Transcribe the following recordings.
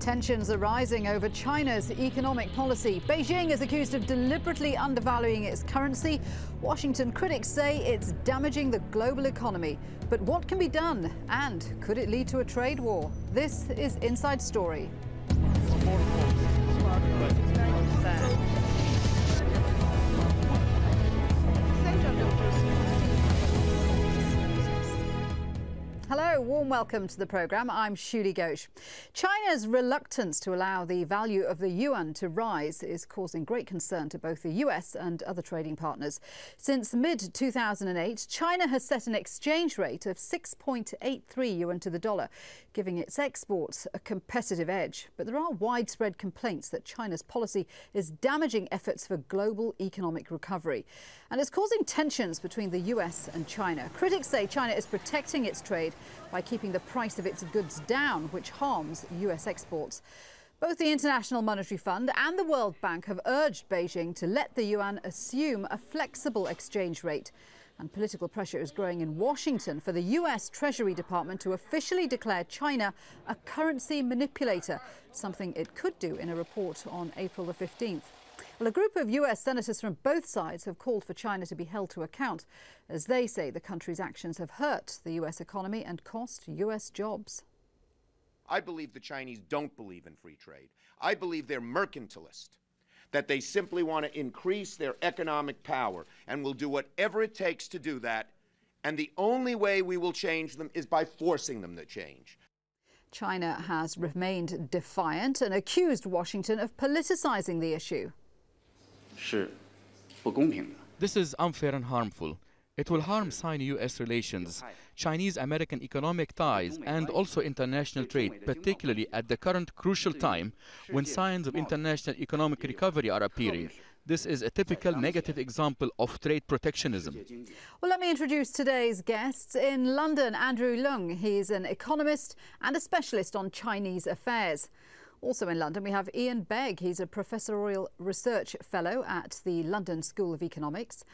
Tensions are rising over China's economic policy. Beijing is accused of deliberately undervaluing its currency. Washington critics say it's damaging the global economy. But what can be done? And could it lead to a trade war? This is Inside Story. Hello, warm welcome to the programme. I'm Shuli Ghosh. China's reluctance to allow the value of the yuan to rise is causing great concern to both the US and other trading partners. Since mid-2008, China has set an exchange rate of 6.83 yuan to the dollar, giving its exports a competitive edge. But there are widespread complaints that China's policy is damaging efforts for global economic recovery. And it's causing tensions between the US and China. Critics say China is protecting its trade by keeping the price of its goods down, which harms US exports. Both the International Monetary Fund and the World Bank have urged Beijing to let the yuan assume a flexible exchange rate. And political pressure is growing in Washington for the US Treasury Department to officially declare China a currency manipulator, something it could do in a report on April the 15th. Well, a group of US senators from both sides have called for China to be held to account, as they say the country's actions have hurt the US economy and cost US jobs. I believe the Chinese don't believe in free trade. I believe they're mercantilist, that they simply want to increase their economic power and will do whatever it takes to do that. And the only way we will change them is by forcing them to change. China has remained defiant and accused Washington of politicizing the issue. This is unfair and harmful. It will harm Sino-US relations, Chinese-American economic ties, and also international trade, particularly at the current crucial time when signs of international economic recovery are appearing. This is a typical negative example of trade protectionism. Well, let me introduce today's guests. In London, Andrew Leung. He's an economist and a specialist on Chinese affairs. Also in London, we have Ian Begg. He's a professorial research fellow at the London School of Economics.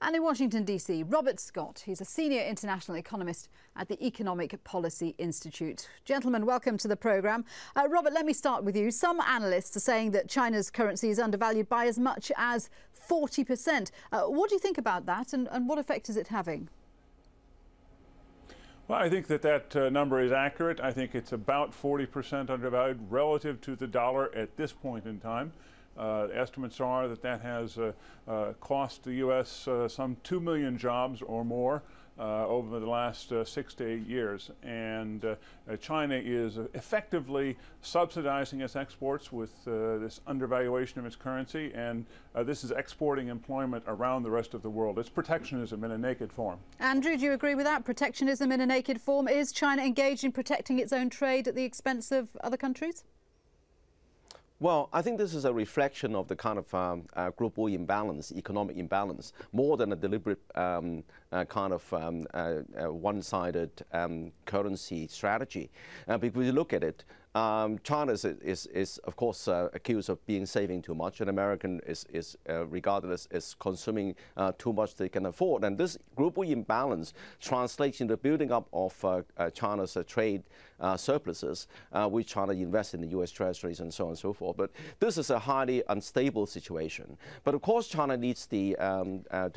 And in Washington, D.C., Robert Scott. He's a senior international economist at the Economic Policy Institute. Gentlemen, welcome to the programme. Robert, let me start with you. Some analysts are saying that China's currency is undervalued by as much as 40%. What do you think about that, and what effect is it having? Well, I think that number is accurate. I think it's about 40% undervalued relative to the dollar at this point in time. Estimates are that has cost the U.S. some 2 million jobs or more over the last 6 to 8 years. And China is effectively subsidizing its exports with this undervaluation of its currency, and this is exporting employment around the rest of the world. It's protectionism in a naked form. Andrew, do you agree with that? Protectionism in a naked form? Is China engaged in protecting its own trade at the expense of other countries? Well, I think this is a reflection of the kind of global imbalance, economic imbalance, more than a deliberate kind of one-sided currency strategy. Because you look at it, China is of course accused of being saving too much, and American is regarded as consuming too much they can afford. And this global imbalance translates into building up of China's trade surpluses, which China invests in the U.S. treasuries and so on and so forth. But this is a highly unstable situation. But of course, China needs to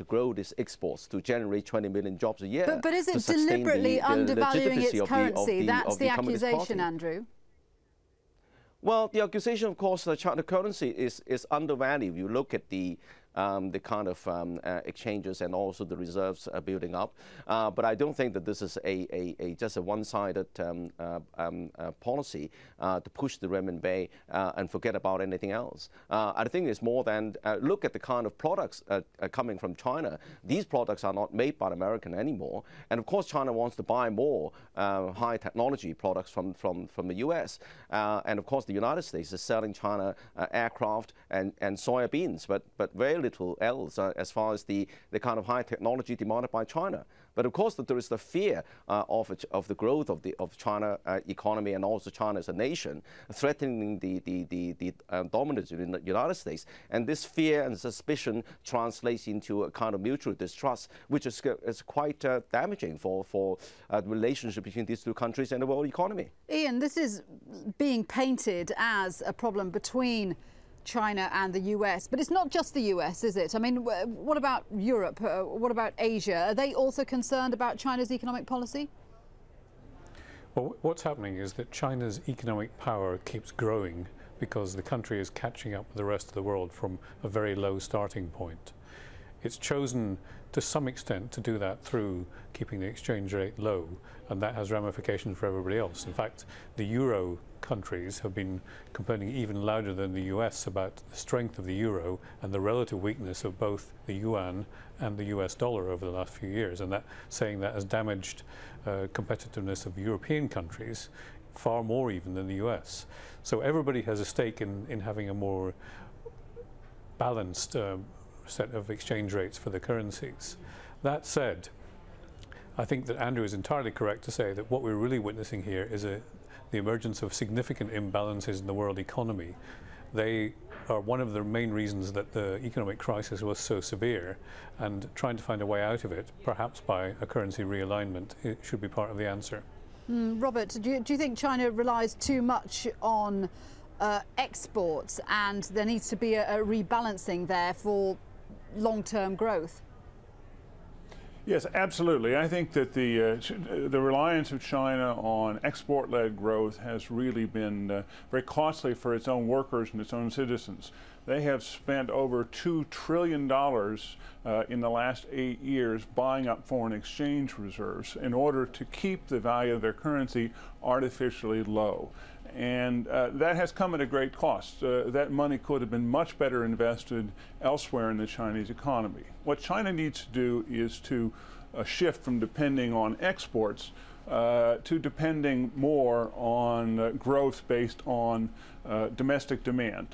grow its exports to generate 20 million jobs a year. But is it deliberately undervaluing its currency? That's the accusation, Andrew. Well, the accusation, of course, that China currency is undervalued. You look at the kind of exchanges and also the reserves building up. But I don't think that this is just a one-sided policy to push the renminbi and forget about anything else. I think it's more than look at the kind of products coming from China. These products are not made by American anymore. And of course, China wants to buy more high technology products from the US. And of course, the United States is selling China aircraft and soybeans, but very little else as far as the kind of high technology demanded by China. But of course, there is the fear of the growth of China economy and also China as a nation threatening the dominance in the United States. And this fear and suspicion translates into a kind of mutual distrust, which is quite damaging for the relationship between these two countries and the world economy. Ian, this is being painted as a problem between China and the US, but it's not just the US, is it? I mean, what about Europe? What about Asia? Are they also concerned about China's economic policy? Well, what's happening is that China's economic power keeps growing because the country is catching up with the rest of the world from a very low starting point. It's chosen to some extent to do that through keeping the exchange rate low, and that has ramifications for everybody else. In fact, the euro countries have been complaining even louder than the US about the strength of the euro and the relative weakness of both the yuan and the US dollar over the last few years, and that saying that has damaged competitiveness of European countries far more even than the US. So everybody has a stake in having a more balanced set of exchange rates for the currencies. That said, I think that Andrew is entirely correct to say that what we're really witnessing here is the emergence of significant imbalances in the world economy. They are one of the main reasons that the economic crisis was so severe, and trying to find a way out of it, perhaps by a currency realignment, it should be part of the answer. Robert, do you think China relies too much on exports, and there needs to be a rebalancing there for long-term growth? Yes, absolutely. I think that the reliance of China on export-led growth has really been very costly for its own workers and its own citizens. They have spent over $2 trillion in the last 8 years buying up foreign exchange reserves in order to keep the value of their currency artificially low. And that has come at a great cost. That money could have been much better invested elsewhere in the Chinese economy. What China needs to do is to shift from depending on exports to depending more on growth based on domestic demand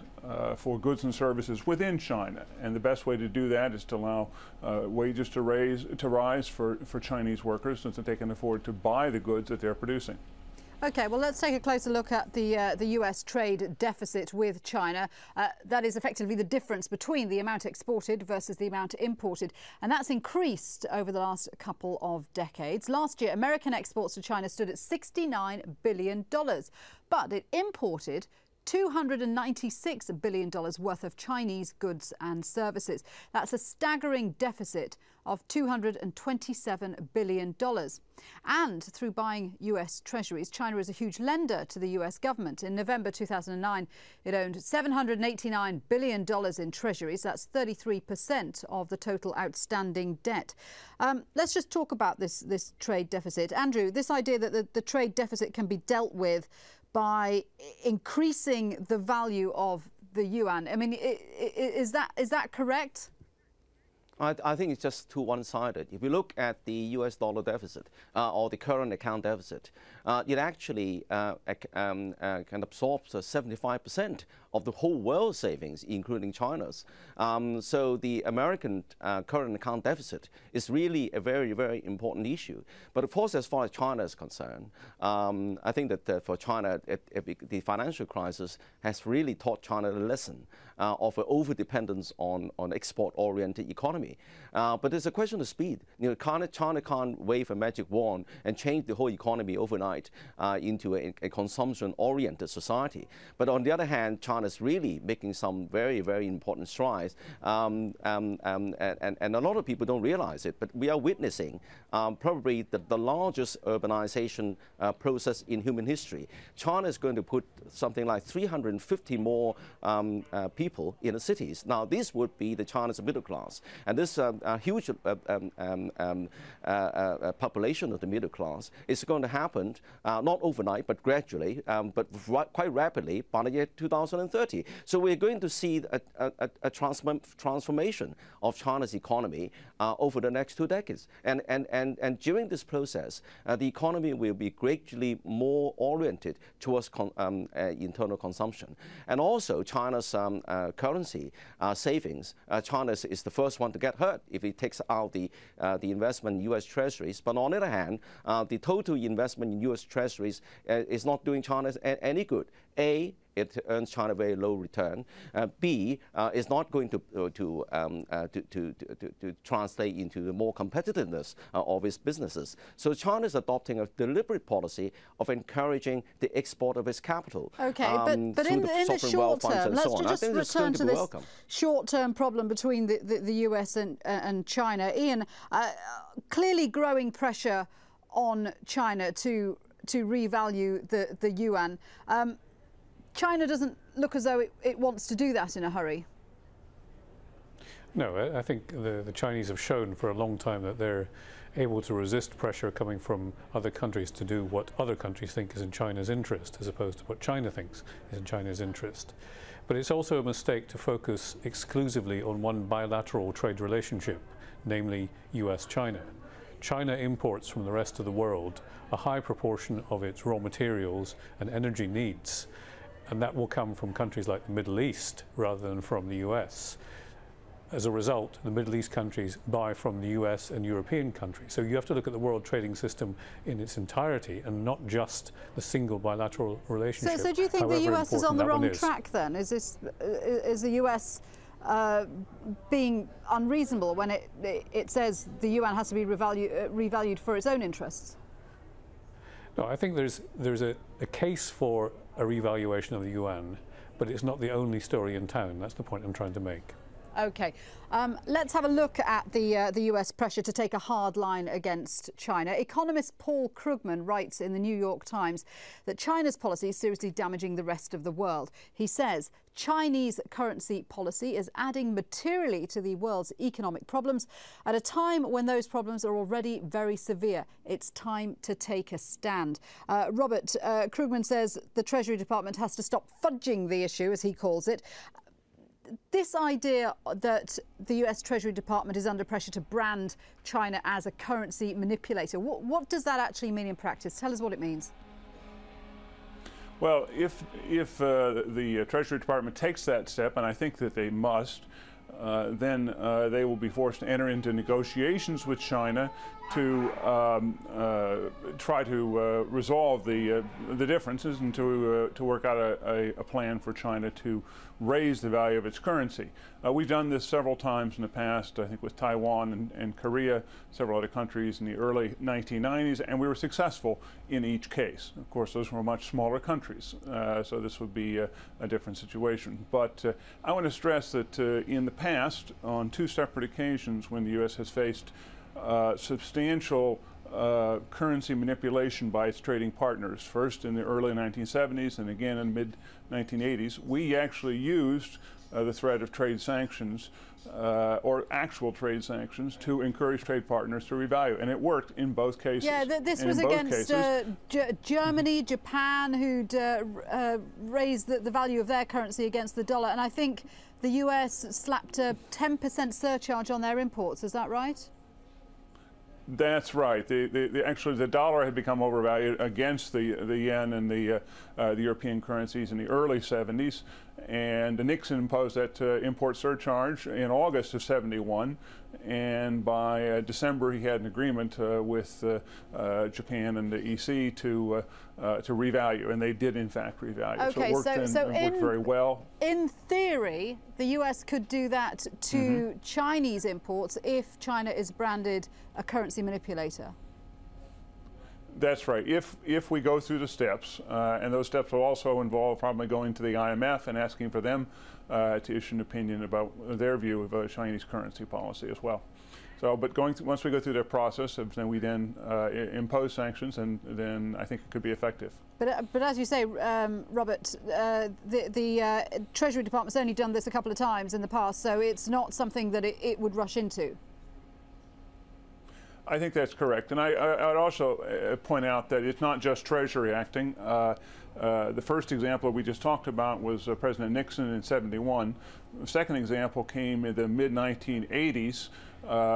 for goods and services within China. And the best way to do that is to allow wages to rise for Chinese workers so that they can afford to buy the goods that they're producing. OK, well, let's take a closer look at the US trade deficit with China. That is effectively the difference between the amount exported versus the amount imported. And that's increased over the last couple of decades. Last year, American exports to China stood at $69 billion, but it imported $296 billion worth of Chinese goods and services. That's a staggering deficit of $227 billion. And through buying US treasuries, China is a huge lender to the US government. In November 2009, it owned $789 billion in treasuries. That's 33% of the total outstanding debt. Let's just talk about this trade deficit. Andrew, this idea that the trade deficit can be dealt with by increasing the value of the yuan. I mean, is that correct? I think it's just too one-sided. If you look at the US dollar deficit or the current account deficit, it actually can absorb 75% of the whole world savings, including China's. So the American current account deficit is really a very, very important issue. But of course, as far as China is concerned, I think that for China, the financial crisis has really taught China a lesson of an over-dependence on export-oriented economy. But it's a question of speed. You know, China can't wave a magic wand and change the whole economy overnight into a consumption-oriented society. But on the other hand, China is really making some very, very important strides. And a lot of people don't realize it, but we are witnessing probably the largest urbanization process in human history. China is going to put something like 350 more people in the cities. Now, this would be the China's middle class. And this huge population of the middle class is going to happen not overnight, but gradually, but quite rapidly by the year 2030. So we're going to see a transformation of China's economy over the next 2 decades. And during this process, the economy will be gradually more oriented towards internal consumption. And also China's currency savings, China is the first one to get hurt if it takes out the investment in U.S. Treasuries. But on the other hand, the total investment in U.S. Treasuries is not doing China any good. A, it earns China very low return. B, is not going to translate into the more competitiveness of its businesses. So China is adopting a deliberate policy of encouraging the export of its capital. Okay, but in the short term, let's just return to this short-term problem between the US and China. Ian, clearly growing pressure on China to revalue the yuan. China doesn't look as though it wants to do that in a hurry. No, I think the Chinese have shown for a long time that they're able to resist pressure coming from other countries to do what other countries think is in China's interest, as opposed to what China thinks is in China's interest. But it's also a mistake to focus exclusively on one bilateral trade relationship, namely US-China. China imports from the rest of the world a high proportion of its raw materials and energy needs, and that will come from countries like the Middle East rather than from the US. As a result, the Middle East countries buy from the US and European countries. So you have to look at the world trading system in its entirety and not just the single bilateral relationship. So do you think the US is on the wrong track then? Is the US being unreasonable when it says the yuan has to be revalued for its own interests? No, I think there's a case for a revaluation of the yuan, but it's not the only story in town. That's the point I'm trying to make. Okay, let's have a look at the US pressure to take a hard line against China. Economist Paul Krugman writes in the New York Times that China's policy is seriously damaging the rest of the world. He says Chinese currency policy is adding materially to the world's economic problems at a time when those problems are already very severe. It's time to take a stand. Robert, Krugman says the Treasury Department has to stop fudging the issue, as he calls it. This idea that the US Treasury Department is under pressure to brand China as a currency manipulator, what does that actually mean in practice? Tell us what it means. Well, if the Treasury Department takes that step, and I think that they must, then they will be forced to enter into negotiations with China to try to resolve the differences and to work out a plan for China to raise the value of its currency. We've done this several times in the past, I think with Taiwan and Korea, several other countries in the early 1990s, and we were successful in each case. Of course, those were much smaller countries, so this would be a different situation. But I want to stress that in the past, on 2 separate occasions when the U.S. has faced substantial currency manipulation by its trading partners, first in the early 1970s and again in the mid-1980s, we actually used the threat of trade sanctions or actual trade sanctions to encourage trade partners to revalue, and it worked in both cases. Yeah, this was against Germany, Japan, who'd raised the value of their currency against the dollar, and I think the US slapped a 10% surcharge on their imports. Is that right? That's right. Actually, the dollar had become overvalued against the yen and the European currencies in the early 70s, and Nixon imposed that import surcharge in August of '71, and by December he had an agreement with Japan and the EC to revalue, and they did in fact revalue. Okay, so it worked very well. In theory, the US could do that to Chinese imports if China is branded a currency manipulator. That's right. If we go through the steps, and those steps will also involve probably going to the IMF and asking for them to issue an opinion about their view of Chinese currency policy as well. So, but once we go through that process, then we impose sanctions, and then I think it could be effective. But as you say, Robert, the Treasury Department's only done this a couple of times in the past, so it's not something that it would rush into. I think that's correct. And I'd also point out that it's not just Treasury acting. The first example we just talked about was President Nixon in '71. The second example came in the mid-1980s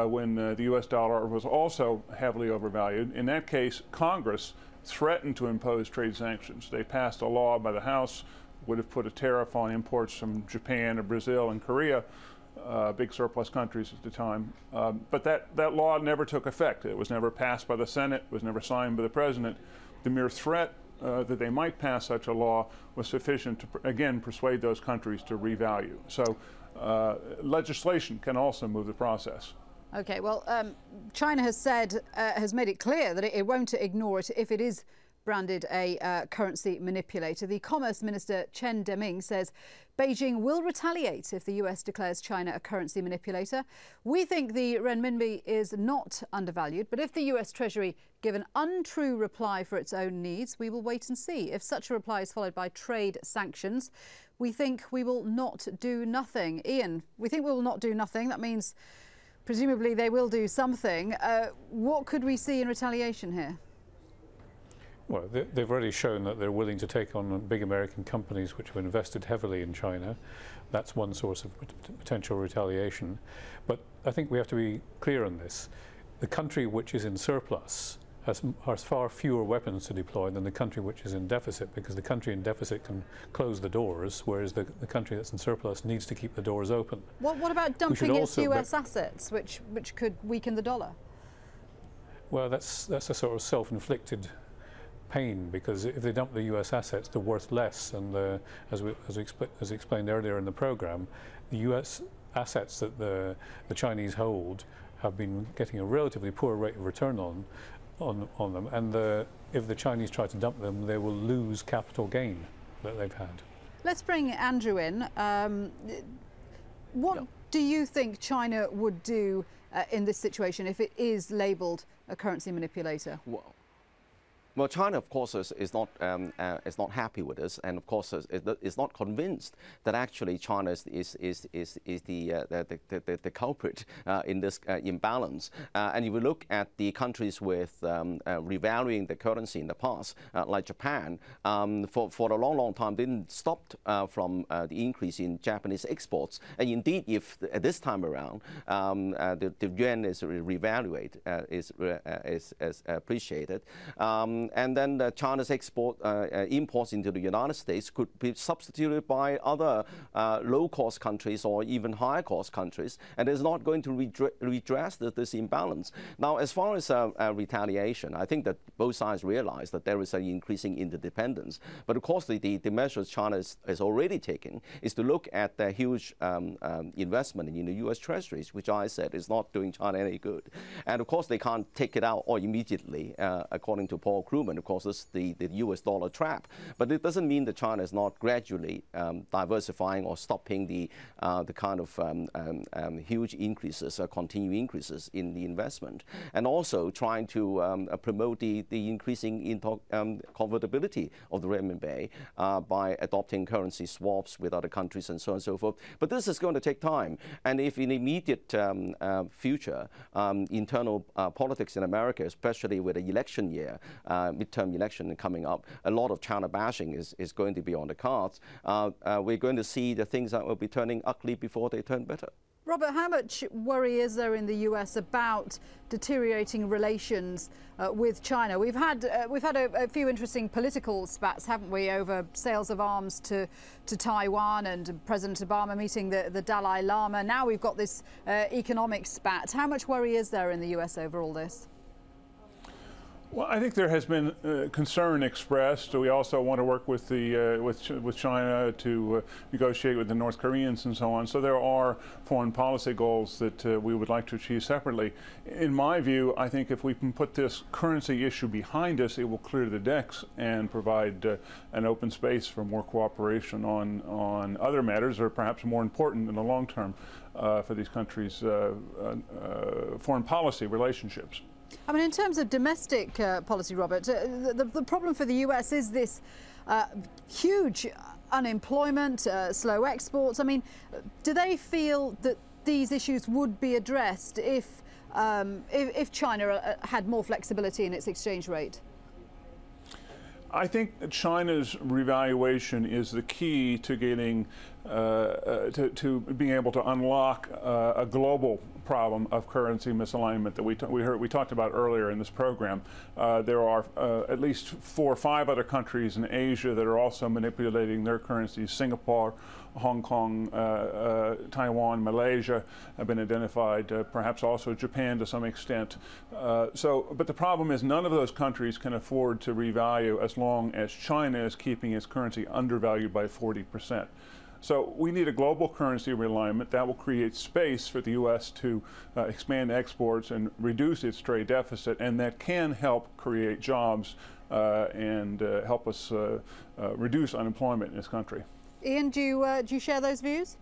when the U.S. dollar was also heavily overvalued. In that case, Congress threatened to impose trade sanctions. They passed a law by the House, would have put a tariff on imports from Japan or Brazil and Korea, big surplus countries at the time. But that law never took effect. It was never passed by the Senate, was never signed by the President. The mere threat that they might pass such a law was sufficient to, again, persuade those countries to revalue. So legislation can also move the process. Okay, well, China has said, has made it clear that it won't ignore it if it is branded a currency manipulator. The Commerce Minister Chen Deming says Beijing will retaliate if the US declares China a currency manipulator. We think the renminbi is not undervalued, but if the US Treasury give an untrue reply for its own needs, we will wait and see. If such a reply is followed by trade sanctions, we think we will not do nothing. Ian, we think we will not do nothing. That means presumably they will do something. What could we see in retaliation here? Well, they've already shown that they're willing to take on big American companies which have invested heavily in China. That's one source of potential retaliation. But I think we have to be clear on this. The country which is in surplus has far fewer weapons to deploy than the country which is in deficit, because the country in deficit can close the doors, whereas the country that's in surplus needs to keep the doors open. What about dumping its US assets, which could weaken the dollar? Well, that's a sort of self-inflicted pain, because if they dump the US assets, they're worth less. And as explained earlier in the program, the US assets that the Chinese hold have been getting a relatively poor rate of return on them, and if the Chinese try to dump them, they will lose capital gain that they've had. Let's bring Andrew in. What do you think China would do in this situation if it is labelled a currency manipulator? Well, China, of course, is not happy with this, and of course is not convinced that actually China is the culprit in this imbalance. And if you look at the countries with revaluing the currency in the past, like Japan, for a long time didn't stop from the increase in Japanese exports. And indeed, if this time around the yuan is revalued, is appreciated. And then China's imports into the United States could be substituted by other low-cost countries or even higher-cost countries, and it's not going to redress this imbalance. Now, as far as retaliation, I think that both sides realize that there is an increasing interdependence. But of course, the measures China is already taking is to look at the huge investment in the U.S. Treasuries, which I said is not doing China any good. And of course, they can't take it out or immediately, according to Paul Krugman. Of course, it's the U.S. dollar trap. But it doesn't mean that China is not gradually diversifying or stopping the kind of huge increases, continued increases in the investment, and also trying to promote the increasing convertibility of the renminbi by adopting currency swaps with other countries and so on and so forth. But this is going to take time. And if in the immediate future, internal politics in America, especially with the election year, midterm election coming up, a lot of China bashing is going to be on the cards. We're going to see the things that will be turning ugly before they turn better. Robert, how much worry is there in the US about deteriorating relations with China? We've had a few interesting political spats, haven't we, over sales of arms to Taiwan, and President Obama meeting the Dalai Lama. Now we've got this economic spat. How much worry is there in the US over all this? Well, I think there has been concern expressed. We also want to work with with China to negotiate with the North Koreans and so on. So there are foreign policy goals that we would like to achieve separately. In my view, I think if we can put this currency issue behind us, it will clear the decks and provide an open space for more cooperation on other matters, or perhaps more important in the long term for these countries' foreign policy relationships. I mean, in terms of domestic policy, Robert, the problem for the US is this huge unemployment, slow exports. I mean, do they feel that these issues would be addressed if China had more flexibility in its exchange rate? I think that China's revaluation is the key to getting to being able to unlock a global problem of currency misalignment that we talked about earlier in this program. There are at least 4 or 5 other countries in Asia that are also manipulating their currencies. Singapore, Hong Kong, Taiwan, Malaysia have been identified, perhaps also Japan to some extent. But the problem is none of those countries can afford to revalue as long as China is keeping its currency undervalued by 40%. So we need a global currency realignment that will create space for the U.S. to expand exports and reduce its trade deficit, and that can help create jobs and help us reduce unemployment in this country. Ian, do you share those views?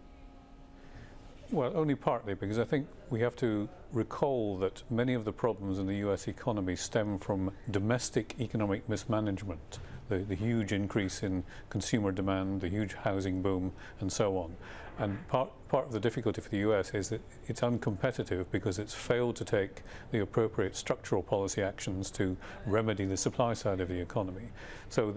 Well, only partly, because I think we have to recall that many of the problems in the US economy stem from domestic economic mismanagement. The huge increase in consumer demand, the huge housing boom, and so on. And part of the difficulty for the US is that it's uncompetitive because it's failed to take the appropriate structural policy actions to remedy the supply side of the economy. So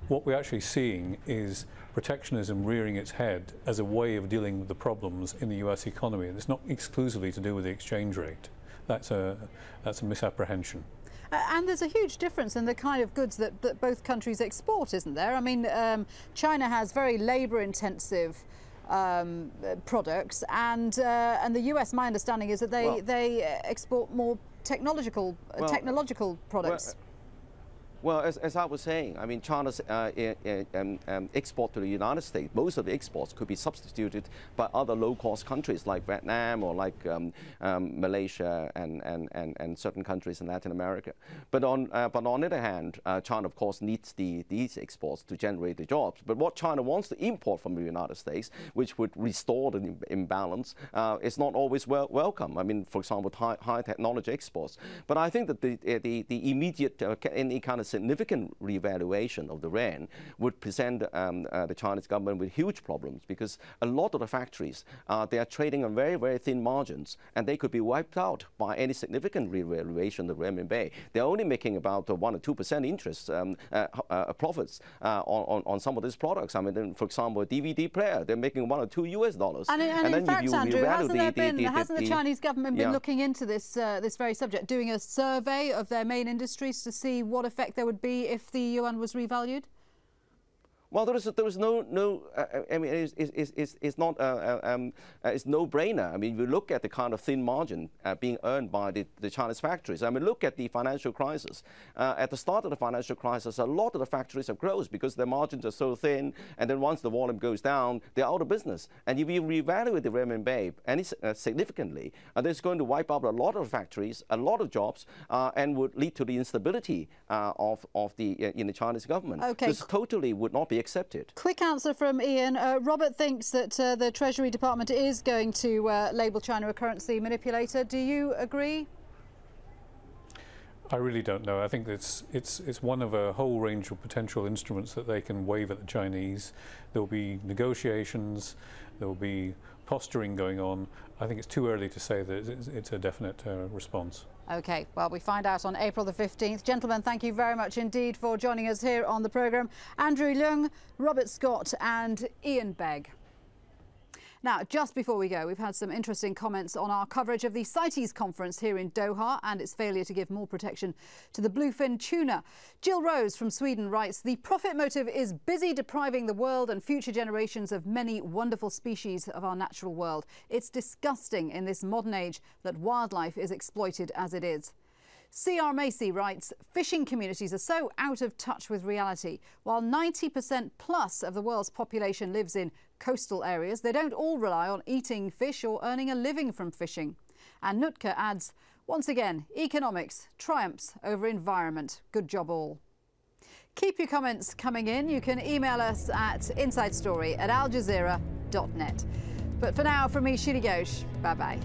what we're actually seeing is protectionism rearing its head as a way of dealing with the problems in the US economy. And it's not exclusively to do with the exchange rate. That's a misapprehension. And there's a huge difference in the kind of goods that both countries export, isn't there? I mean, China has very labour-intensive products, and the US, my understanding is that they export more technological products. Well, as I was saying, I mean, China's export to the United States, most of the exports could be substituted by other low-cost countries like Vietnam or like Malaysia and certain countries in Latin America. But on the other hand, China, of course, needs these exports to generate the jobs. But what China wants to import from the United States, which would restore the imbalance, is not always welcome. I mean, for example, high technology exports. But I think that the immediate any kind of significant revaluation of the yuan would present the Chinese government with huge problems, because a lot of the factories, they are trading on very, very thin margins, and they could be wiped out by any significant revaluation of the renminbi. They're only making about 1 or 2% interest profits on some of these products. I mean, for example, a DVD player, they're making $1 or $2 US. And in fact, Andrew, hasn't the Chinese government been looking into this very subject, doing a survey of their main industries to see what effect there would be if the yuan was revalued? Well, there was no. I mean, it's not. It's no-brainer. I mean, if you look at the kind of thin margin being earned by the Chinese factories. I mean, look at the financial crisis. At the start of the financial crisis, a lot of the factories have closed because their margins are so thin. And then once the volume goes down, they're out of business. And if you revalue the renminbi significantly, then it's going to wipe out a lot of factories, a lot of jobs, and would lead to the instability of the Chinese government. Okay. This totally would not be accepted. Quick answer from Ian. Robert thinks that the Treasury Department is going to label China a currency manipulator. Do you agree? I really don't know. I think it's one of a whole range of potential instruments that they can wave at the Chinese. There will be negotiations, there will be posturing going on. I think it's too early to say that it's a definite response. OK, well, we find out on April the 15th. Gentlemen, thank you very much indeed for joining us here on the programme. Andrew Leung, Robert Scott and Ian Begg. Now, just before we go, we've had some interesting comments on our coverage of the CITES conference here in Doha and its failure to give more protection to the bluefin tuna. Jill Rose from Sweden writes, the profit motive is busy depriving the world and future generations of many wonderful species of our natural world. It's disgusting in this modern age that wildlife is exploited as it is. C.R. Macy writes, fishing communities are so out of touch with reality. While 90% plus of the world's population lives in coastal areas, they don't all rely on eating fish or earning a living from fishing. And Nutka adds, once again, economics triumphs over environment. Good job all. Keep your comments coming in. You can email us at insidestory@aljazeera.net. But for now, from me, Shuli Ghosh, bye-bye.